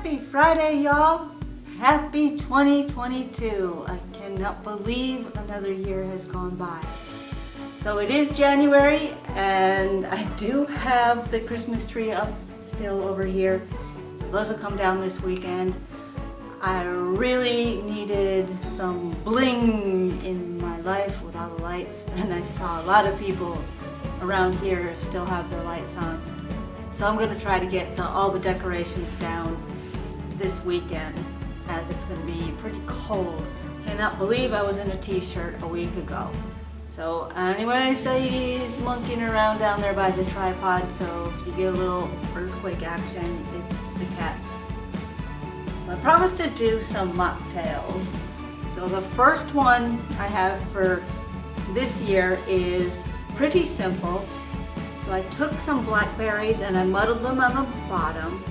Happy Friday, y'all. Happy 2022. I cannot believe another year has gone by. So it is January and I do have the Christmas tree up still over here. So those will come down this weekend. I really needed some bling in my life with all the lights, and I saw a lot of people around here still have their lights on. So I'm going to try to get all the decorations down this weekend, as it's going to be pretty cold. Cannot believe I was in a t-shirt a week ago. So anyway, Sadie's monkeying around down there by the tripod, so if you get a little earthquake action, it's the cat. I promised to do some mocktails. So the first one I have for this year is pretty simple. So I took some blackberries and I muddled them on the bottom,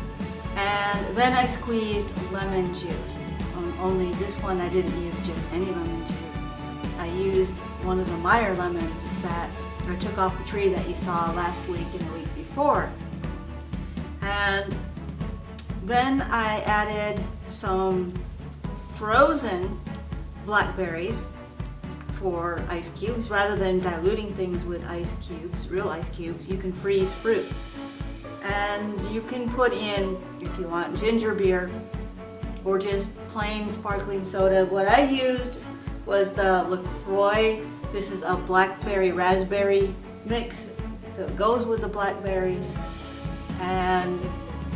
and then I squeezed lemon juice. Only this one I didn't use just any lemon juice. I used one of the Meyer lemons that I took off the tree that you saw last week and the week before. And then I added some frozen blackberries for ice cubes. Rather than diluting things with ice cubes, real ice cubes, you can freeze fruits. And you can put in, if you want, ginger beer or just plain sparkling soda. What I used was the LaCroix. This is a blackberry raspberry mix, so it goes with the blackberries. And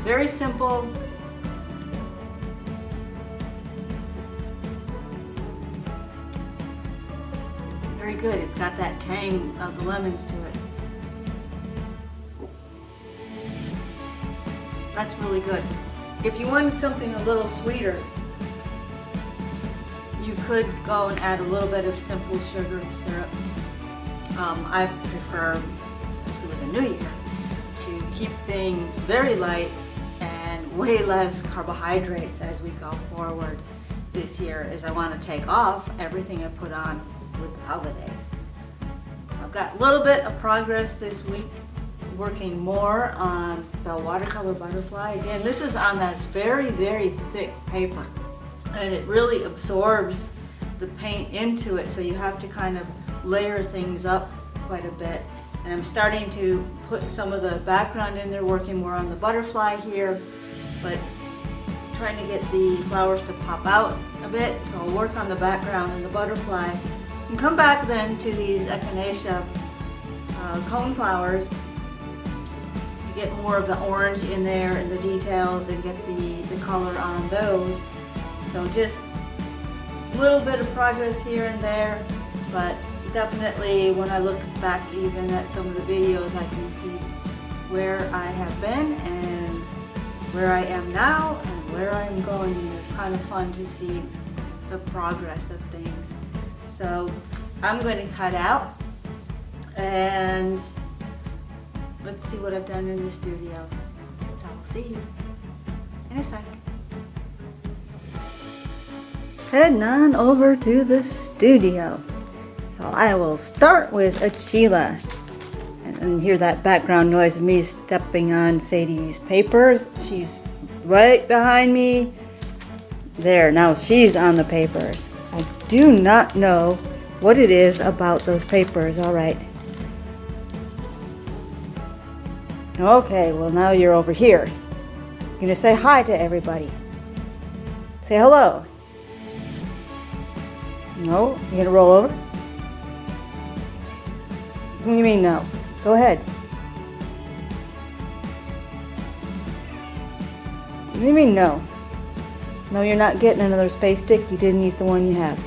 very simple. Very good. It's got that tang of the lemons to it. That's really good. If you wanted something a little sweeter, you could go and add a little bit of simple sugar syrup. I prefer, especially with the new year, to keep things very light and way less carbohydrates as we go forward this year, as I want to take off everything I put on with the holidays. I've got a little bit of progress this week, working more on the watercolor butterfly. Again, this is on that very, very thick paper, and it really absorbs the paint into it, so you have to kind of layer things up quite a bit. And I'm starting to put some of the background in there, working more on the butterfly here, but trying to get the flowers to pop out a bit. So I'll work on the background and the butterfly, and come back then to these echinacea cone flowers to get more of the orange in there and the details, and get the color on those. So just a little bit of progress here and there, but definitely when I look back even at some of the videos, I can see where I have been and where I am now and where I'm going. And it's kind of fun to see the progress of things. So I'm going to cut out, and let's see what I've done in the studio. So I'll see you in a sec. Heading on over to the studio. So I will start with Achila. And hear that background noise of me stepping on Sadie's papers. She's right behind me. There, now she's on the papers. I do not know what it is about those papers. All right. Okay, well now you're over here. You're gonna say hi to everybody. Say hello. No? You're gonna roll over? What do you mean no? Go ahead. What do you mean no? No, you're not getting another space stick. You didn't eat the one you have.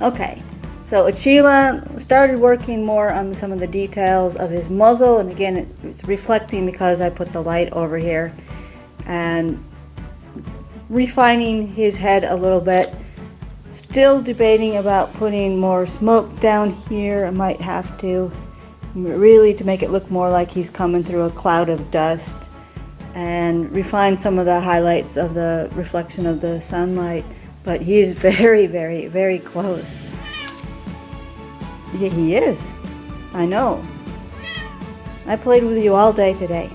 Okay, so Achila started working more on some of the details of his muzzle, and again it's reflecting because I put the light over here, and refining his head a little bit. Still debating about putting more smoke down here. I might have to, really, to make it look more like he's coming through a cloud of dust, and refine some of the highlights of the reflection of the sunlight. But he's very, very, very close. Yeah, he is. I know. I played with you all day today.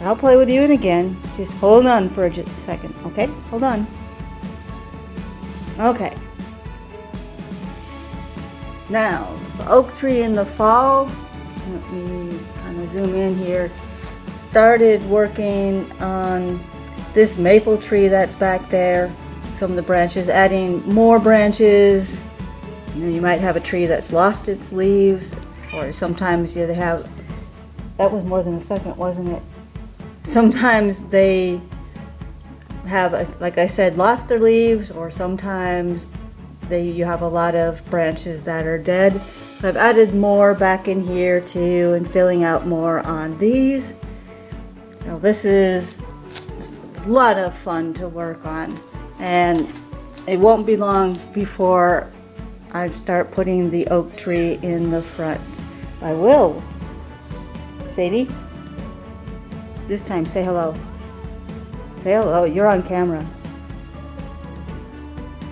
I'll play with you in again. Just hold on for a second, okay? Hold on. Okay. Now, the oak tree in the fall, let me kind of zoom in here, started working on this maple tree that's back there. Some of the branches, adding more branches. You know, you might have a tree that's lost its leaves, or sometimes they have, that was more than a second, wasn't it? Sometimes they have, like I said, lost their leaves, or sometimes you have a lot of branches that are dead. So I've added more back in here too, and filling out more on these. So this is a lot of fun to work on, and it won't be long before I start putting the oak tree in the front. I will. Sadie, this time say hello. Say hello, you're on camera.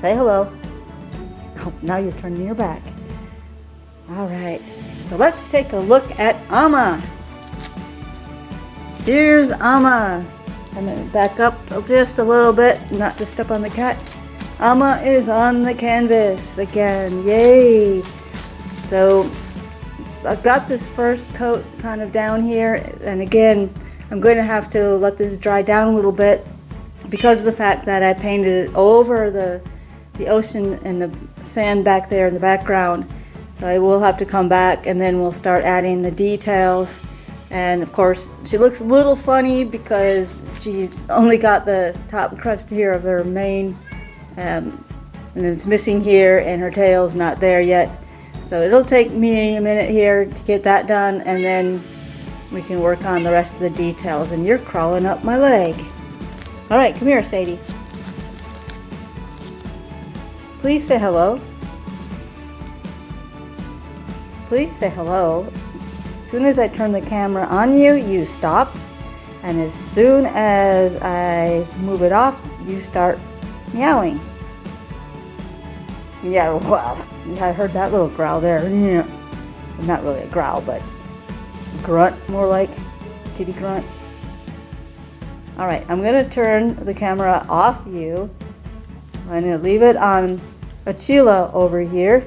Say hello. Oh, now you're turning your back. All right, so let's take a look at Amma. Here's Amma. I'm gonna back up just a little bit, not to step on the cat. Amma is on the canvas again, yay! So I've got this first coat kind of down here, and again, I'm going to have to let this dry down a little bit because of the fact that I painted it over the ocean and the sand back there in the background. So I will have to come back, and then we'll start adding the details. And of course, she looks a little funny because she's only got the top crust here of her mane, and it's missing here, and her tail's not there yet. So it'll take me a minute here to get that done, and then we can work on the rest of the details. And you're crawling up my leg. All right, come here, Sadie. Please say hello. Please say hello. As soon as I turn the camera on you, you stop. And as soon as I move it off, you start meowing. Yeah, well, I heard that little growl there. Yeah. Not really a growl, but grunt, more like kitty grunt. All right, I'm gonna turn the camera off you. I'm gonna leave it on Achila over here.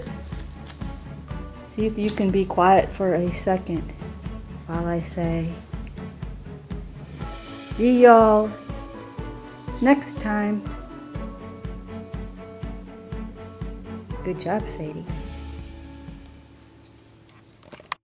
See if you can be quiet for a second while I say, see y'all next time. Good job, Sadie.